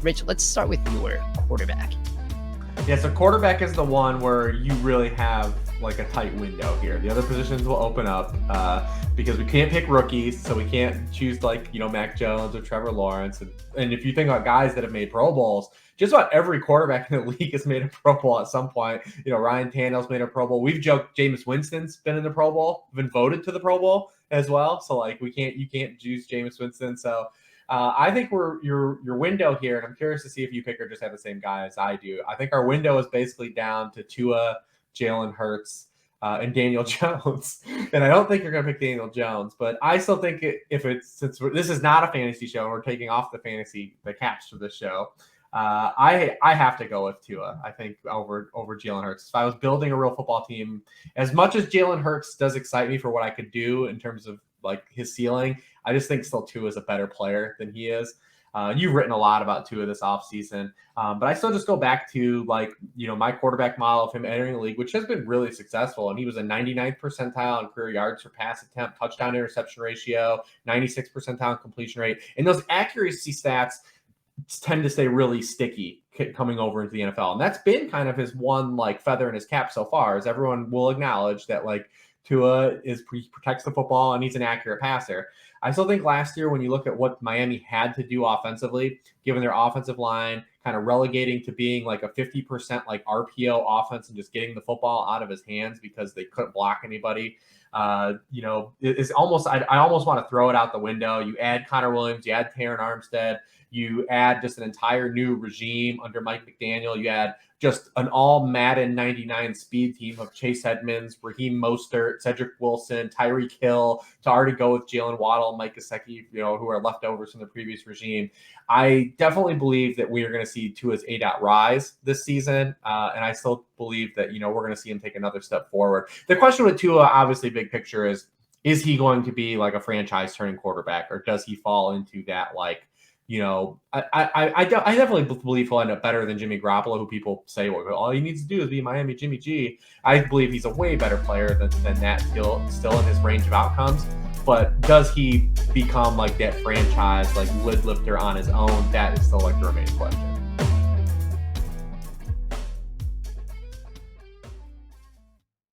Rich, let's start with your quarterback. Yeah, so quarterback is the one where you really have like a tight window here. The other positions will open up because we can't pick rookies, so we can't choose Mac Jones or Trevor Lawrence. And if you think about guys that have made Pro Bowls, just about every quarterback in the league has made a Pro Bowl at some point. Ryan Tannehill's made a Pro Bowl. We've joked Jameis Winston's been in the Pro Bowl, been voted to the Pro Bowl as well. So you can't choose Jameis Winston. So I think we're your window here, and I'm curious to see if you pick or just have the same guy as I do. I think our window is basically down to Tua, Jalen Hurts, and Daniel Jones. And I don't think you're going to pick Daniel Jones, but I still think since this is not a fantasy show and we're taking off the caps for this show, I have to go with Tua. I think over Jalen Hurts. If I was building a real football team, as much as Jalen Hurts does excite me for what I could do in terms of his ceiling, I just think still Tua is a better player than he is. You've written a lot about Tua this offseason, but I still just go back to my quarterback model of him entering the league, which has been really successful. And he was a 99th percentile in career yards per pass attempt, touchdown interception ratio, 96th percentile completion rate. And those accuracy stats tend to stay really sticky coming over into the NFL. And that's been kind of his one feather in his cap so far, as everyone will acknowledge that Tua protects the football and he's an accurate passer. I still think last year, when you look at what Miami had to do offensively, given their offensive line kind of relegating to being a 50% RPO offense and just getting the football out of his hands because they couldn't block anybody, it's almost, I almost want to throw it out the window. You add Connor Williams, you add Taron Armstead, you add just an entire new regime under Mike McDaniel. You add just an all Madden 99 speed team of Chase Edmonds, Raheem Mostert, Cedric Wilson, Tyreek Hill, to already go with Jalen Waddle, Mike Gesicki, who are leftovers from the previous regime. I definitely believe that we are going to see Tua's ADOT rise this season, and I still believe that we're going to see him take another step forward. The question with Tua, obviously, big picture is he going to be a franchise turning quarterback, or does he fall into that I definitely believe he'll end up better than Jimmy Garoppolo, who people say, well, all he needs to do is be Miami Jimmy G. I believe he's a way better player than that, still in his range of outcomes. But does he become that franchise lid lifter on his own? That is still the remaining question.